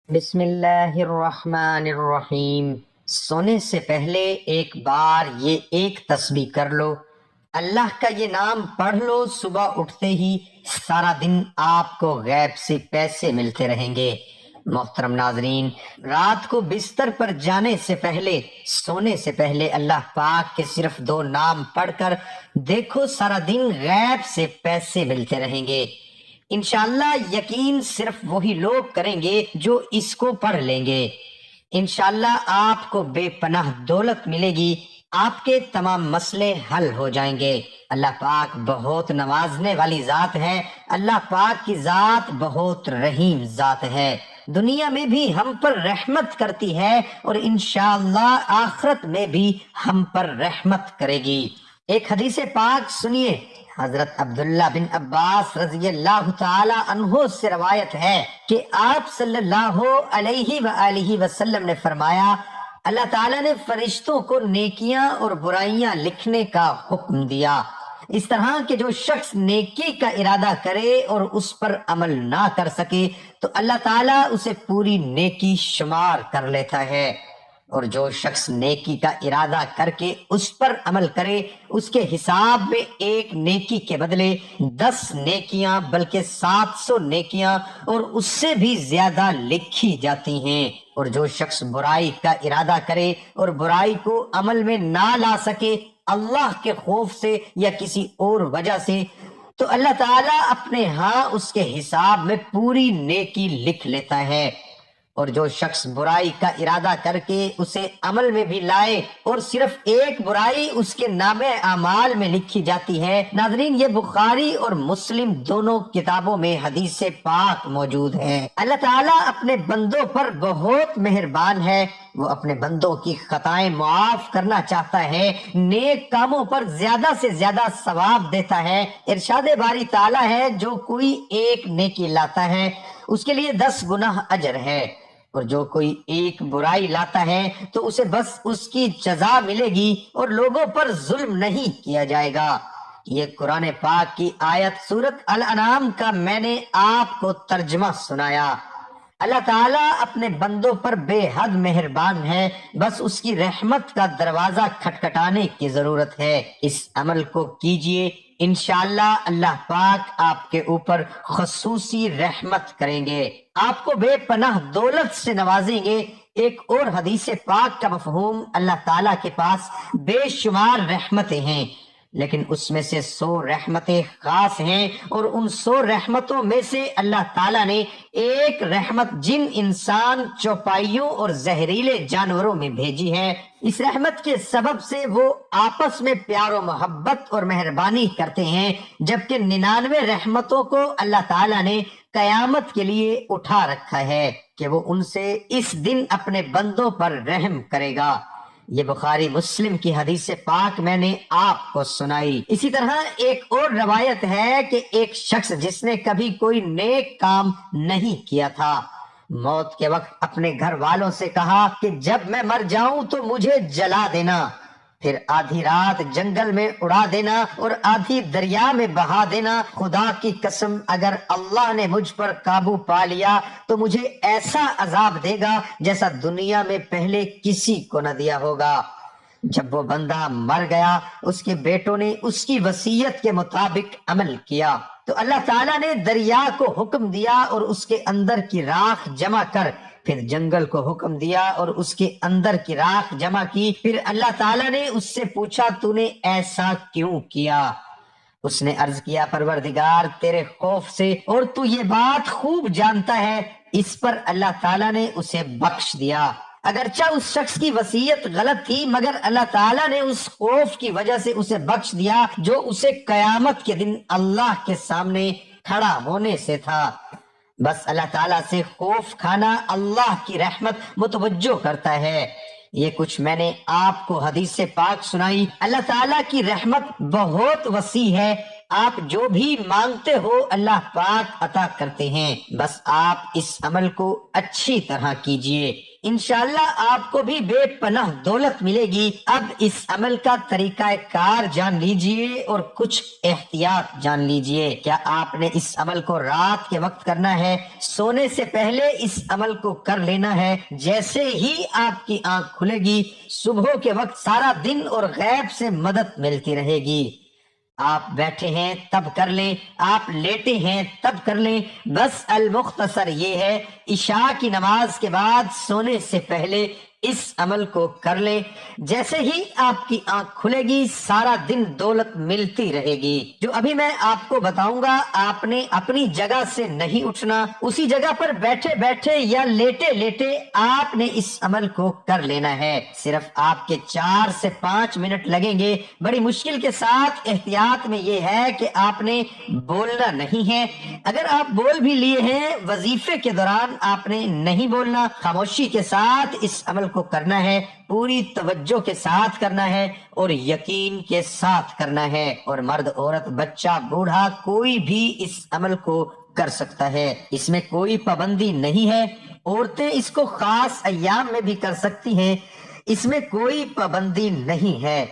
بسم اللہ الرحمن الرحیم۔ سونے سے پہلے ایک بار یہ ایک تسبیح کر لو، اللہ کا یہ نام پڑھ لو، صبح اٹھتے ہی سارا دن آپ کو غیب سے پیسے ملتے رہیں گے۔ محترم ناظرین، رات کو بستر پر جانے سے پہلے، سونے سے پہلے اللہ پاک کے صرف 2 نام پڑھ کر دیکھو، سارا دن غیب سے پیسے ملتے رہیں گے۔ انشاءاللہ یقین صرف وہی لوگ کریں گے جو اس کو پڑھ لیں گے۔ انشاءاللہ آپ کو بے پناہ دولت ملے گی، آپ کے تمام مسئلے حل ہو جائیں گے۔ اللہ پاک بہت نوازنے والی ذات ہے، اللہ پاک کی ذات بہت رحیم ذات ہے، دنیا میں بھی ہم پر رحمت کرتی ہے اور انشاءاللہ آخرت میں بھی ہم پر رحمت کرے گی۔ ایک حدیث پاک سنیے، حضرت عبداللہ بن عباس رضی اللہ تعالی عنہ سے روایت ہے کہ آپ صلی اللہ علیہ وآلہ وسلم نے فرمایا، اللہ تعالیٰ نے فرشتوں کو نیکیاں اور برائیاں لکھنے کا حکم دیا، اس طرح کہ جو شخص نیکی کا ارادہ کرے اور اس پر عمل نہ کر سکے تو اللہ تعالیٰ اسے پوری نیکی شمار کر لیتا ہے، اور جو شخص نیکی کا ارادہ کر کے اس پر عمل کرے اس کے حساب میں ایک نیکی کے بدلے 10 نیکیاں بلکہ 700 نیکیاں اور اس سے بھی زیادہ لکھی جاتی ہیں، اور جو شخص برائی کا ارادہ کرے اور برائی کو عمل میں نہ لا سکے اللہ کے خوف سے یا کسی اور وجہ سے، تو اللہ تعالیٰ اپنے ہاں اس کے حساب میں پوری نیکی لکھ لیتا ہے، اور جو شخص برائی کا ارادہ کر کے اسے عمل میں بھی لائے اور صرف ایک برائی اس کے نامے اعمال میں لکھی جاتی ہے۔ ناظرین، یہ بخاری اور مسلم دونوں کتابوں میں حدیث پاک موجود ہے۔ اللہ تعالیٰ اپنے بندوں پر بہت مہربان ہے، وہ اپنے بندوں کی خطائیں معاف کرنا چاہتا ہے، نیک کاموں پر زیادہ سے زیادہ ثواب دیتا ہے۔ ارشاد باری تعالیٰ ہے، جو کوئی ایک نیکی لاتا ہے اس کے لیے 10 گناہ اجر ہے، اور جو کوئی ایک برائی لاتا ہے تو اسے بس اس کی جزا ملے گی اور لوگوں پر ظلم نہیں کیا جائے گا۔ یہ قرآن پاک کی آیت سورۃ الانعام کا میں نے آپ کو ترجمہ سنایا۔ اللہ تعالیٰ اپنے بندوں پر بے حد مہربان ہے، بس اس کی رحمت کا دروازہ کھٹکھٹانے کی ضرورت ہے۔ اس عمل کو کیجئے، انشاءاللہ اللہ پاک آپ کے اوپر خصوصی رحمت کریں گے، آپ کو بے پناہ دولت سے نوازیں گے۔ ایک اور حدیث پاک کا مفہوم، اللہ تعالیٰ کے پاس بے شمار رحمتیں ہیں، لیکن اس میں سے 100 رحمتیں خاص ہیں، اور ان 100 رحمتوں میں سے اللہ تعالیٰ نے ایک رحمت جن انسان، چوپائیوں اور زہریلے جانوروں میں بھیجی ہے۔ اس رحمت کے سبب سے وہ آپس میں پیار و محبت اور مہربانی کرتے ہیں، جبکہ 99 رحمتوں کو اللہ تعالیٰ نے قیامت کے لیے اٹھا رکھا ہے کہ وہ ان سے اس دن اپنے بندوں پر رحم کرے گا۔ یہ بخاری مسلم کی حدیث پاک میں نے آپ کو سنائی۔ اسی طرح ایک اور روایت ہے کہ ایک شخص جس نے کبھی کوئی نیک کام نہیں کیا تھا، موت کے وقت اپنے گھر والوں سے کہا کہ جب میں مر جاؤں تو مجھے جلا دینا، پھر آدھی رات جنگل میں اڑا دینا اور آدھی دریا میں بہا دینا، خدا کی قسم اگر اللہ نے مجھ پر قابو پا لیا تو مجھے ایسا عذاب دے گا جیسا دنیا میں پہلے کسی کو نہ دیا ہوگا۔ جب وہ بندہ مر گیا، اس کے بیٹوں نے اس کی وصیت کے مطابق عمل کیا تو اللہ تعالیٰ نے دریا کو حکم دیا اور اس کے اندر کی راکھ جمع کر، پھر جنگل کو حکم دیا اور اس کے اندر کی راکھ جمع کی، پھر اللہ تعالیٰ نے اس سے پوچھا تو نے ایسا کیوں کیا؟ اس نے عرض کیا پروردگار تیرے خوف سے، اور تو یہ بات خوب جانتا ہے۔ اس پر اللہ تعالیٰ نے اسے بخش دیا۔ اگرچہ اس شخص کی وصیت غلط تھی، مگر اللہ تعالیٰ نے اس خوف کی وجہ سے اسے بخش دیا جو اسے قیامت کے دن اللہ کے سامنے کھڑا ہونے سے تھا۔ بس اللہ تعالیٰ سے خوف کھانا اللہ کی رحمت متوجہ کرتا ہے۔ یہ کچھ میں نے آپ کو حدیث پاک سنائی۔ اللہ تعالیٰ کی رحمت بہت وسیع ہے، آپ جو بھی مانگتے ہو اللہ پاک عطا کرتے ہیں، بس آپ اس عمل کو اچھی طرح کیجئے۔ انشاءاللہ آپ کو بھی بے پناہ دولت ملے گی۔ اب اس عمل کا طریقہ کار جان لیجئے اور کچھ احتیاط جان لیجئے۔ کیا آپ نے اس عمل کو رات کے وقت کرنا ہے؟ سونے سے پہلے اس عمل کو کر لینا ہے۔ جیسے ہی آپ کی آنکھ کھلے گی صبح کے وقت سارا دن اور غیب سے مدد ملتی رہے گی۔ آپ بیٹھے ہیں تب کر لیں، آپ لیٹے ہیں تب کر لیں، بس المختصر یہ ہے عشاء کی نماز کے بعد سونے سے پہلے اس عمل کو کر لیں۔ جیسے ہی آپ کی آنکھ کھلے گی سارا دن دولت ملتی رہے گی۔ جو ابھی میں آپ کو بتاؤں گا آپ نے اپنی جگہ سے نہیں اٹھنا، اسی جگہ پر بیٹھے بیٹھے یا لیٹے لیٹے آپ نے اس عمل کو کر لینا ہے۔ صرف آپ کے 4 سے 5 منٹ لگیں گے۔ بڑی مشکل کے ساتھ احتیاط میں یہ ہے کہ آپ نے بولنا نہیں ہے۔ اگر آپ بول بھی لیے ہیں وظیفے کے دوران آپ نے نہیں بولنا، خاموشی کے ساتھ اس عمل کو کرنا ہے، پوری توجہ کے ساتھ کرنا ہے اور یقین کے ساتھ کرنا ہے۔ اور مرد، عورت، بچہ، بوڑھا کوئی بھی اس عمل کو کر سکتا ہے، اس میں کوئی پابندی نہیں ہے۔ عورتیں اس کو خاص ایام میں بھی کر سکتی ہیں، اس میں کوئی پابندی نہیں ہے۔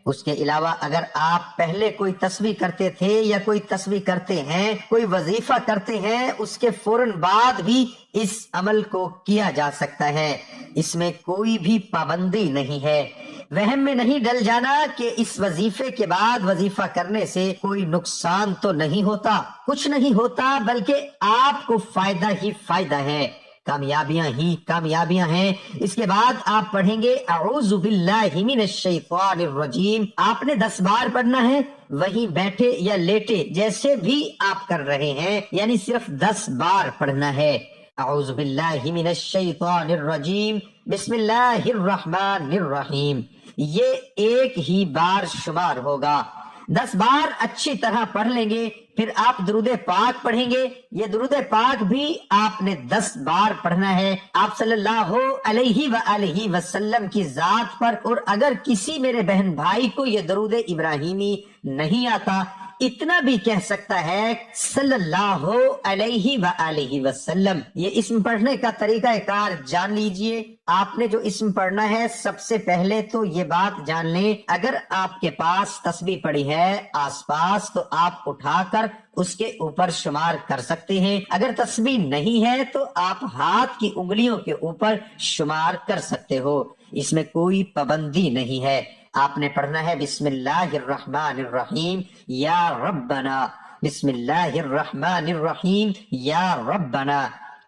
اس کے علاوہ اگر آپ پہلے کوئی تسبیح کرتے تھے یا کوئی تسبیح کرتے ہیں، کوئی وظیفہ کرتے ہیں، اس کے فوراً بعد بھی اس عمل کو کیا جا سکتا ہے، اس میں کوئی بھی پابندی نہیں ہے۔ وہم میں نہیں ڈل جانا کہ اس وظیفے کے بعد وظیفہ کرنے سے کوئی نقصان تو نہیں ہوتا، کچھ نہیں ہوتا، بلکہ آپ کو فائدہ ہی فائدہ ہے، کامیابیاں ہی کامیابیاں ہیں۔ اس کے بعد آپ پڑھیں گے اعوذ باللہ من الشیطان الرجیم۔ آپ نے 10 بار پڑھنا ہے، وہیں بیٹھے یا لیٹے جیسے بھی آپ کر رہے ہیں، یعنی صرف 10 بار پڑھنا ہے۔ اعوذ باللہ من الشیطان الرجیم، بسم اللہ الرحمن الرحیم۔ یہ ایک ہی بار شمار ہوگا۔ 10 بار اچھی طرح پڑھ لیں گے، پھر آپ درود پاک پڑھیں گے۔ یہ درود پاک بھی آپ نے 10 بار پڑھنا ہے آپ صلی اللہ علیہ وآلہ وسلم کی ذات پر۔ اور اگر کسی میرے بہن بھائی کو یہ درود ابراہیمی نہیں آتا، اتنا بھی کہہ سکتا ہے صلی اللہ علیہ وآلہ وسلم۔ یہ اسم پڑھنے کا طریقہ کار جان لیجئے۔ آپ نے جو اسم پڑھنا ہے سب سے پہلے تو یہ بات جان لیں، اگر آپ کے پاس تسبیح پڑی ہے آس پاس تو آپ اٹھا کر اس کے اوپر شمار کر سکتے ہیں۔ اگر تسبیح نہیں ہے تو آپ ہاتھ کی انگلیوں کے اوپر شمار کر سکتے ہو، اس میں کوئی پابندی نہیں ہے۔ آپ نے پڑھنا ہے بسم اللہ الرحمن الرحیم یا ربنا، بسم اللہ الرحمن الرحیم یا ربنا،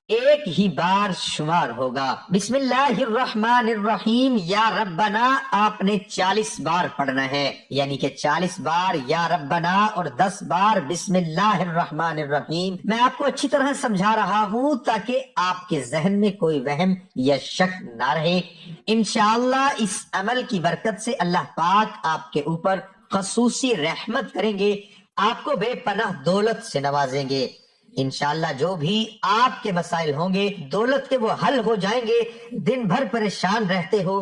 ایک ہی بار شمار ہوگا۔ بسم اللہ الرحمن الرحیم یا ربنا آپ نے 40 بار پڑھنا ہے، یعنی کہ 40 بار یا ربنا اور 10 بار بسم اللہ الرحمن الرحیم۔ میں آپ کو اچھی طرح سمجھا رہا ہوں تاکہ آپ کے ذہن میں کوئی وہم یا شک نہ رہے۔ انشاءاللہ اس عمل کی برکت سے اللہ پاک آپ کے اوپر خصوصی رحمت کریں گے، آپ کو بے پناہ دولت سے نوازیں گے۔ انشاءاللہ جو بھی آپ کے مسائل ہوں گے دولت کے وہ حل ہو جائیں گے۔ دن بھر پریشان رہتے ہو،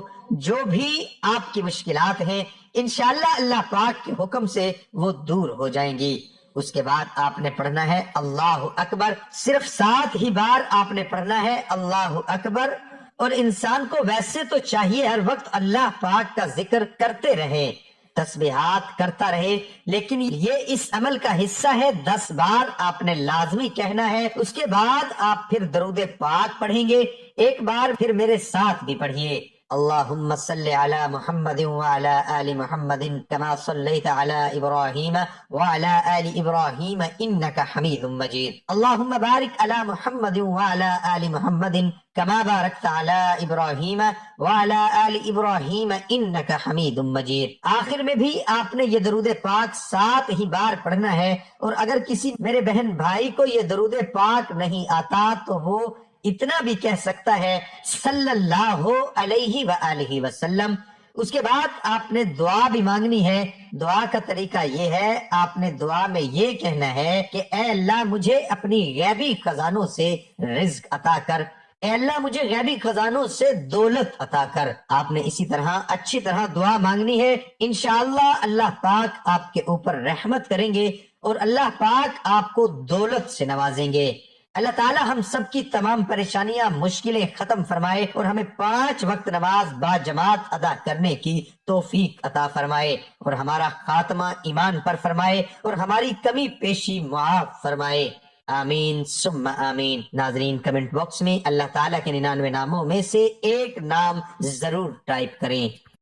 جو بھی آپ کی مشکلات ہیں انشاءاللہ اللہ پاک کے حکم سے وہ دور ہو جائیں گی۔ اس کے بعد آپ نے پڑھنا ہے اللہ اکبر، صرف 7 ہی بار آپ نے پڑھنا ہے اللہ اکبر۔ اور انسان کو ویسے تو چاہیے ہر وقت اللہ پاک کا ذکر کرتے رہے، تسبیحات کرتا رہے، لیکن یہ اس عمل کا حصہ ہے۔ 10 بار آپ نے لازمی کہنا ہے۔ اس کے بعد آپ پھر درود پاک پڑھیں گے، ایک بار پھر میرے ساتھ بھی پڑھیے، اللہم صلی علی محمد وعلی آل محمد کما صلیت علی ابراہیم وعلی آل ابراہیم انک حمید مجید، اللہم بارک علی محمد وعلی آل محمد کما بارکت علی ابراہیم وعلی آل ابراہیم انک حمید مجید۔ آخر میں بھی آپ نے یہ درود پاک 7 ہی بار پڑھنا ہے۔ اور اگر کسی میرے بہن بھائی کو یہ درود پاک نہیں آتا تو وہ اتنا بھی کہہ سکتا ہے صلی اللہ علیہ وآلہ وسلم۔ اس کے بعد آپ نے دعا بھی مانگنی ہے۔ دعا کا طریقہ یہ ہے، آپ نے دعا میں یہ کہنا ہے کہ اے اللہ مجھے اپنی غیبی خزانوں سے رزق عطا کر، اے اللہ مجھے غیبی خزانوں سے دولت عطا کر۔ آپ نے اسی طرح اچھی طرح دعا مانگنی ہے، انشاءاللہ اللہ پاک آپ کے اوپر رحمت کریں گے اور اللہ پاک آپ کو دولت سے نوازیں گے۔ اللہ تعالی ہم سب کی تمام پریشانیاں مشکلیں ختم فرمائے اور ہمیں 5 وقت نماز با جماعت ادا کرنے کی توفیق عطا فرمائے اور ہمارا خاتمہ ایمان پر فرمائے اور ہماری کمی پیشی معاف فرمائے، آمین ثم آمین۔ ناظرین کمنٹ باکس میں اللہ تعالیٰ کے 99 ناموں میں سے ایک نام ضرور ٹائپ کریں۔